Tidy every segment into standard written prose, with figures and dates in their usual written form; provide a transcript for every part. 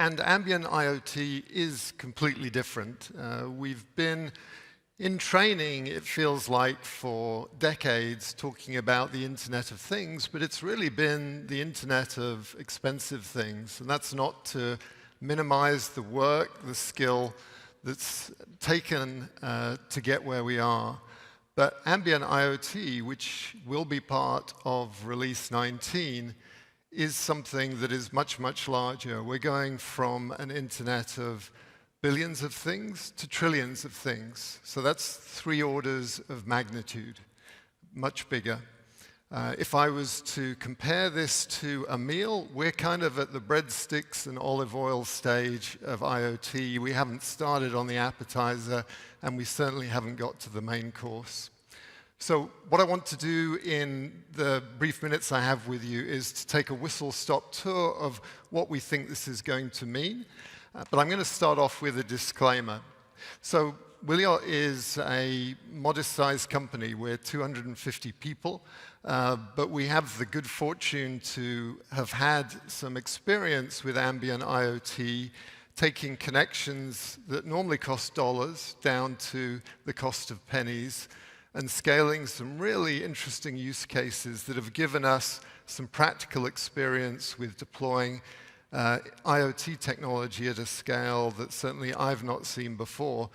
And ambient IoT is completely different. We've been in training, it feels like, for decades talking about the Internet of Things, but it's really been the Internet of expensive things. And that's not to minimize the work, the skill that's taken to get where we are. But Ambient IoT, which will be part of Release 19, is something that is much, much larger. We're going from an Internet of billions of things to trillions of things. So that's 3 orders of magnitude, much bigger. If I was to compare this to a meal, we're kind of at the breadsticks and olive oil stage of IoT. We haven't started on the appetizer, and we certainly haven't got to the main course. So what I want to do in the brief minutes I have with you is to take a whistle-stop tour of what we think this is going to mean. But I'm going to start off with a disclaimer. So Wiliot is a modest-sized company. We're 250 people. But we have the good fortune to have had some experience with ambient IoT, taking connections that normally cost dollars down to the cost of pennies, and scaling some really interesting use cases that have given us some practical experience with deploying IoT technology at a scale that certainly I've not seen before.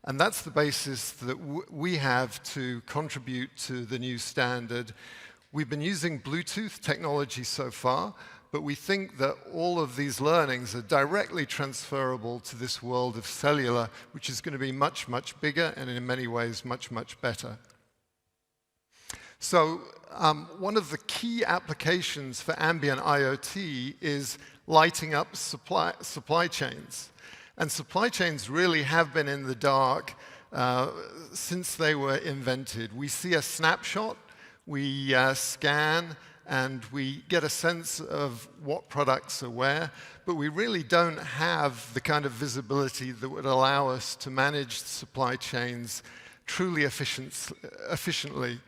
And that's the basis that we have to contribute to the new standard. We've been using Bluetooth technology so far, but we think that all of these learnings are directly transferable to this world of cellular, which is going to be much, much bigger and in many ways much, much better. So one of the key applications for ambient IoT is lighting up supply chains. And supply chains really have been in the dark since they were invented. We see a snapshot, we scan, and we get a sense of what products are where, but we really don't have the kind of visibility that would allow us to manage supply chains truly efficiently.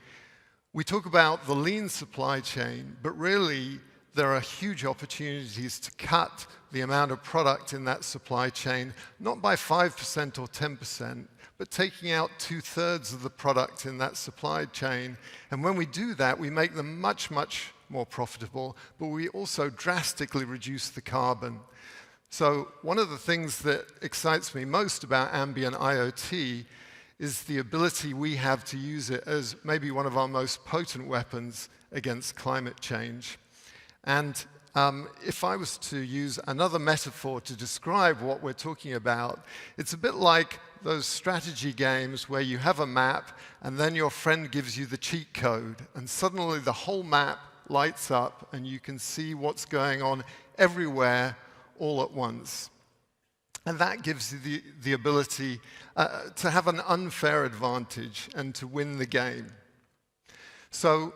We talk about the lean supply chain, but really there are huge opportunities to cut the amount of product in that supply chain, not by 5% or 10%, but taking out 2/3 of the product in that supply chain. And when we do that, we make them much, much more profitable, but we also drastically reduce the carbon. So one of the things that excites me most about ambient IoT is the ability we have to use it as maybe one of our most potent weapons against climate change. And if I was to use another metaphor to describe what we're talking about, it's a bit like those strategy games where you have a map and then your friend gives you the cheat code, and suddenly the whole map lights up and you can see what's going on everywhere all at once. And that gives you the ability to have an unfair advantage and to win the game. So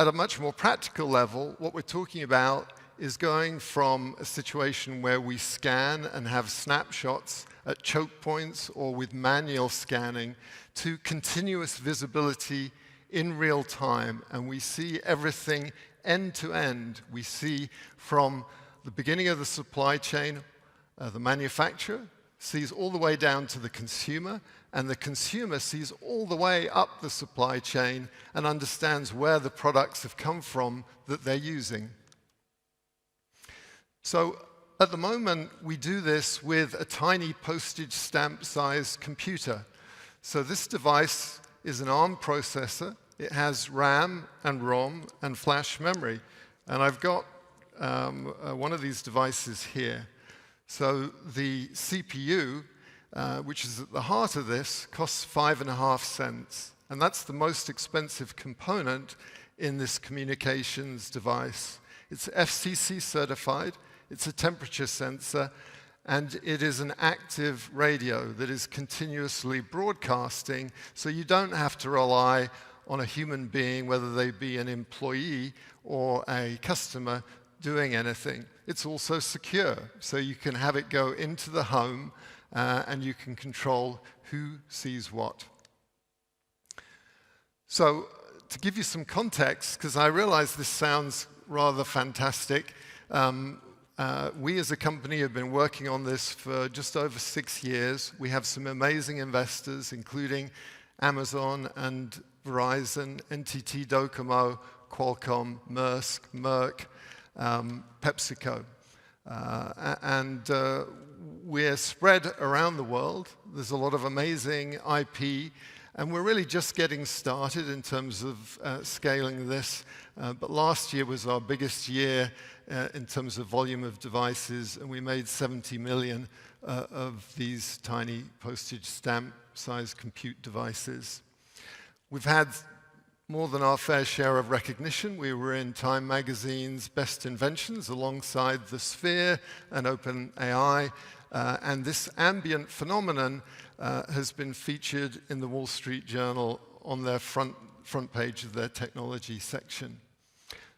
at a much more practical level, what we're talking about is going from a situation where we scan and have snapshots at choke points or with manual scanning to continuous visibility in real time. And we see everything end to end. We see from the beginning of the supply chain, the manufacturer sees all the way down to the consumer, and the consumer sees all the way up the supply chain and understands where the products have come from that they're using. So at the moment, we do this with a tiny postage stamp-sized computer. So this device is an ARM processor. It has RAM and ROM and flash memory. And I've got one of these devices here. So the CPU, which is at the heart of this, costs 5.5 cents. And that's the most expensive component in this communications device. It's FCC certified, it's a temperature sensor, and it is an active radio that is continuously broadcasting, so you don't have to rely on a human being, whether they be an employee or a customer, doing anything. It's also secure, so you can have it go into the home and you can control who sees what. So to give you some context, because I realize this sounds rather fantastic, We as a company have been working on this for just over 6 years. We have some amazing investors, including Amazon and Verizon, NTT Docomo, Qualcomm, Maersk, Merck, PepsiCo. We're spread around the world. There's a lot of amazing IP, and we're really just getting started in terms of scaling this. But last year was our biggest year in terms of volume of devices, and we made 70 million of these tiny postage stamp-sized compute devices. We've had more than our fair share of recognition. We were in Time Magazine's Best Inventions alongside the Sphere and OpenAI. And this ambient phenomenon has been featured in the Wall Street Journal on their front page of their technology section.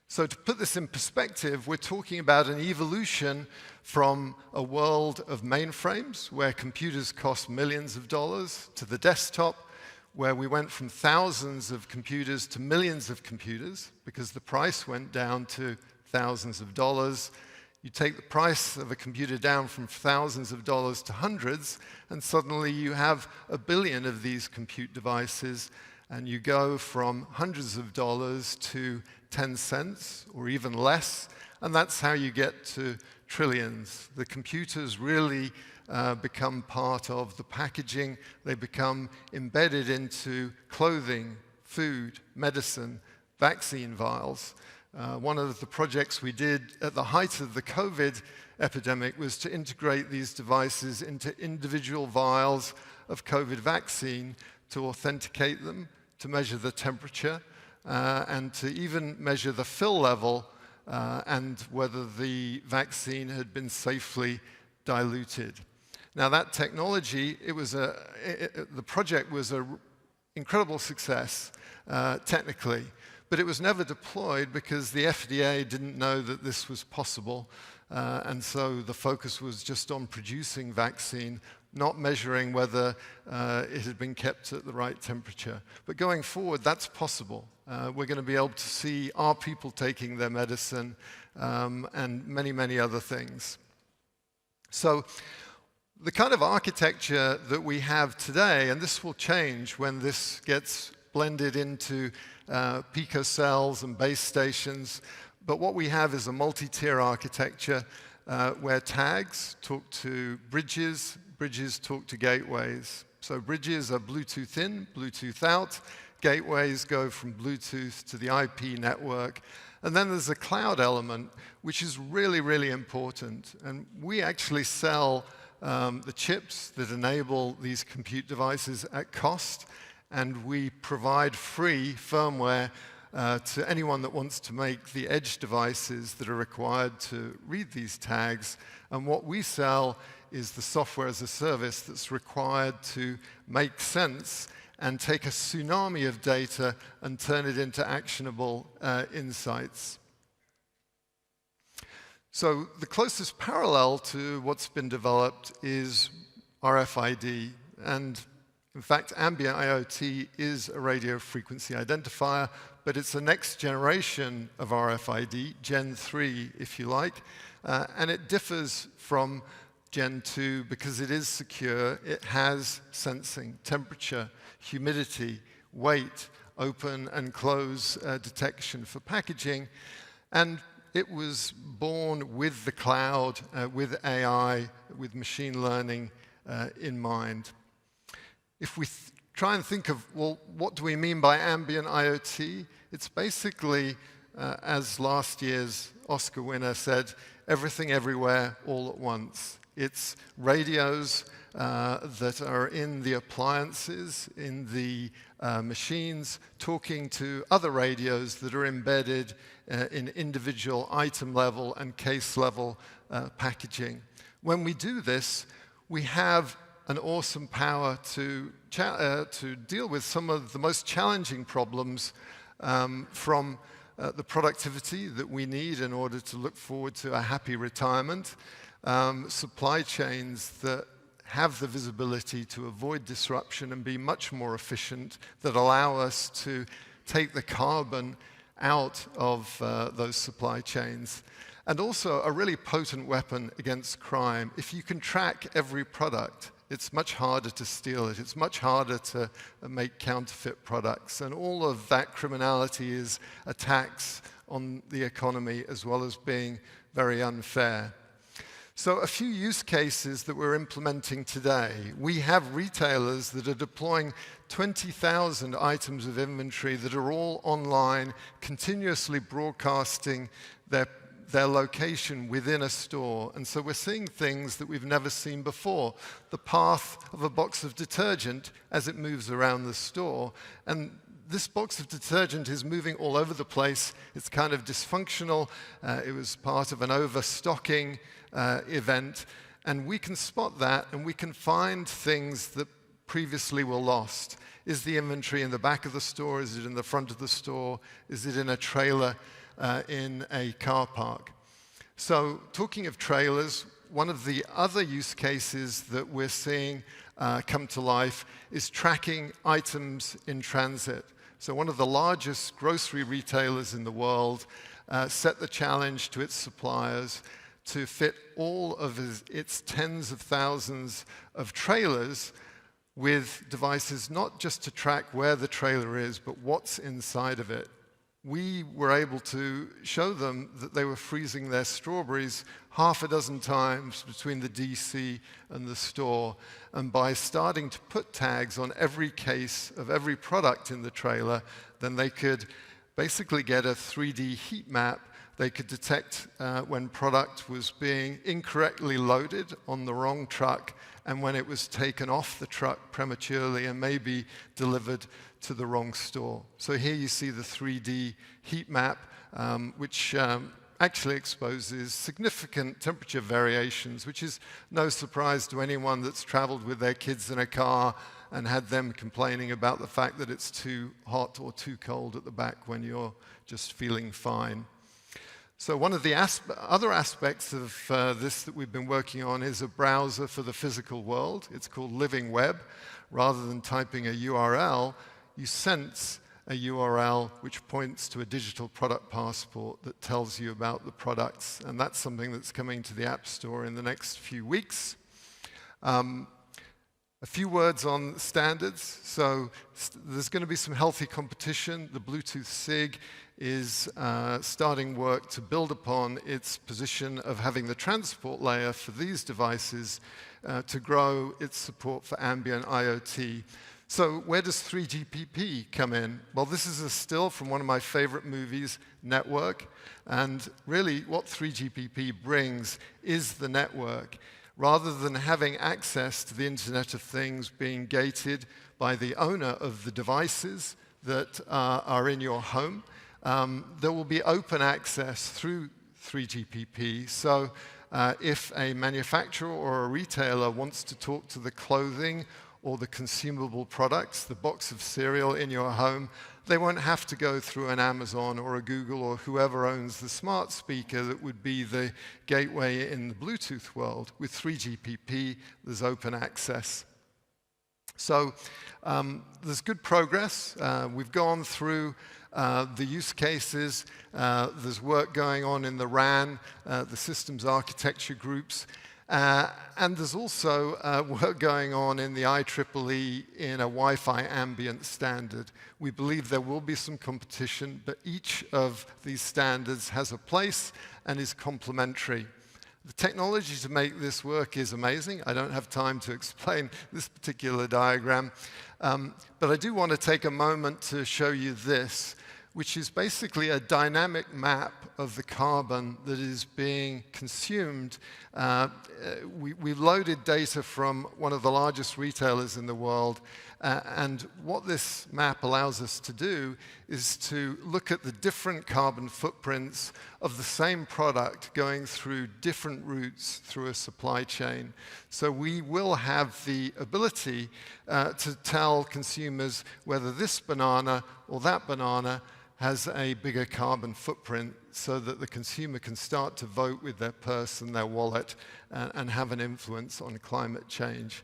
So to put this in perspective, we're talking about an evolution from a world of mainframes, where computers cost millions of dollars, to the desktop, where we went from thousands of computers to millions of computers, because the price went down to thousands of dollars. You take the price of a computer down from thousands of dollars to hundreds, and suddenly you have a billion of these compute devices, and you go from hundreds of dollars to 10 cents or even less, and that's how you get to trillions. The computers really become part of the packaging. They become embedded into clothing, food, medicine, vaccine vials. One of the projects we did at the height of the COVID epidemic was to integrate these devices into individual vials of COVID vaccine to authenticate them, to measure the temperature, and to even measure the fill level and whether the vaccine had been safely diluted. Now that technology, the project was an incredible success technically, but it was never deployed because the FDA didn't know that this was possible, and so the focus was just on producing vaccine, not measuring whether it had been kept at the right temperature. But going forward, that's possible. We're going to be able to see our people taking their medicine and many, many other things. So the kind of architecture that we have today, and this will change when this gets blended into picocells and base stations, but what we have is a multi-tier architecture where tags talk to bridges, bridges talk to gateways. So bridges are Bluetooth in, Bluetooth out. Gateways go from Bluetooth to the IP network. And then there's a cloud element, which is really, really important. And we actually sell the chips that enable these compute devices at cost, and we provide free firmware to anyone that wants to make the edge devices that are required to read these tags. And what we sell is the software as a service that's required to make sense and take a tsunami of data and turn it into actionable insights. So the closest parallel to what's been developed is RFID. And in fact, Ambient IoT is a radio frequency identifier, but it's the next generation of RFID, Gen 3, if you like. And it differs from Gen 2 because it is secure. It has sensing, temperature, humidity, weight, open and close detection for packaging. And it was born with the cloud, with AI, with machine learning in mind. If we try and think of, well, what do we mean by ambient IoT? It's basically, as last year's Oscar winner said, everything everywhere all at once. It's radios that are in the appliances, in the machines, talking to other radios that are embedded in individual item level and case level packaging. When we do this, we have an awesome power to deal with some of the most challenging problems from the productivity that we need in order to look forward to a happy retirement, supply chains that have the visibility to avoid disruption and be much more efficient, that allow us to take the carbon out of those supply chains, and also a really potent weapon against crime. If you can track every product, it's much harder to steal it. It's much harder to make counterfeit products. And all of that criminality is a tax on the economy as well as being very unfair. So a few use cases that we're implementing today. We have retailers that are deploying 20,000 items of inventory that are all online, continuously broadcasting their location within a store. And so we're seeing things that we've never seen before. The path of a box of detergent as it moves around the store. And this box of detergent is moving all over the place. It's kind of dysfunctional. It was part of an overstocking event. And we can spot that, and we can find things that previously were lost. Is the inventory in the back of the store? Is it in the front of the store? Is it in a trailer in a car park? So talking of trailers, one of the other use cases that we're seeing come to life is tracking items in transit. So one of the largest grocery retailers in the world set the challenge to its suppliers to fit all of its tens of thousands of trailers with devices not just to track where the trailer is, but what's inside of it. We were able to show them that they were freezing their strawberries half a dozen times between the DC and the store. And by starting to put tags on every case of every product in the trailer, then they could basically get a 3D heat map. They could detect when product was being incorrectly loaded on the wrong truck and when it was taken off the truck prematurely and maybe delivered to the wrong store. So here you see the 3D heat map, which actually exposes significant temperature variations, which is no surprise to anyone that's traveled with their kids in a car and had them complaining about the fact that it's too hot or too cold at the back when you're just feeling fine. So one of the other aspects of this that we've been working on is a browser for the physical world. It's called Living Web. Rather than typing a URL, you sense a URL which points to a digital product passport that tells you about the products. And that's something that's coming to the App Store in the next few weeks. A few words on standards. So there's going to be some healthy competition. The Bluetooth SIG is starting work to build upon its position of having the transport layer for these devices to grow its support for Ambient IoT. So where does 3GPP come in? Well, this is a still from one of my favorite movies, Network. And really what 3GPP brings is the network. Rather than having access to the Internet of Things being gated by the owner of the devices that are in your home, there will be open access through 3GPP. So if a manufacturer or a retailer wants to talk to the clothing or the consumable products, the box of cereal in your home, they won't have to go through an Amazon or a Google or whoever owns the smart speaker that would be the gateway in the Bluetooth world. With 3GPP, there's open access. So there's good progress. We've gone through the use cases. There's work going on in the RAN, the systems architecture groups. And there's also work going on in the IEEE in a Wi-Fi ambient standard. We believe there will be some competition, but each of these standards has a place and is complementary. The technology to make this work is amazing. I don't have time to explain this particular diagram, but I do want to take a moment to show you this, which is basically a dynamic map of the carbon that is being consumed. We've loaded data from one of the largest retailers in the world, and what this map allows us to do is to look at the different carbon footprints of the same product going through different routes through a supply chain. So we will have the ability to tell consumers whether this banana or that banana has a bigger carbon footprint so that the consumer can start to vote with their purse and their wallet and have an influence on climate change.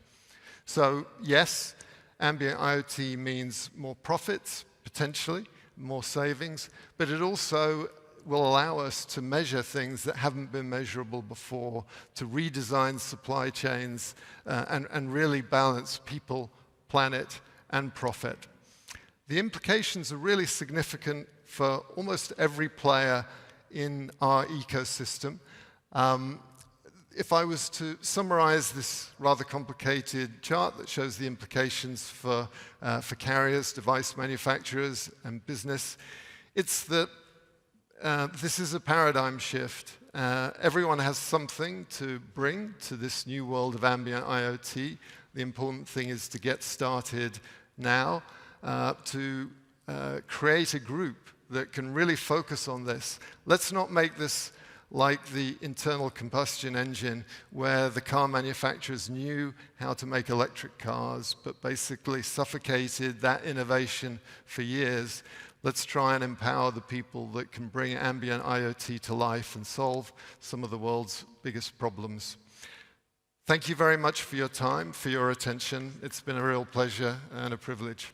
So yes, Ambient IoT means more profits, potentially, more savings, but it also will allow us to measure things that haven't been measurable before, to redesign supply chains, and really balance people, planet, and profit. The implications are really significant for almost every player in our ecosystem. If I was to summarize this rather complicated chart that shows the implications for carriers, device manufacturers, and business, it's that this is a paradigm shift. Everyone has something to bring to this new world of ambient IoT. The important thing is to get started now, to create a group that can really focus on this. Let's not make this like the internal combustion engine, where the car manufacturers knew how to make electric cars, but basically suffocated that innovation for years. Let's try and empower the people that can bring ambient IoT to life and solve some of the world's biggest problems. Thank you very much for your time, for your attention. It's been a real pleasure and a privilege.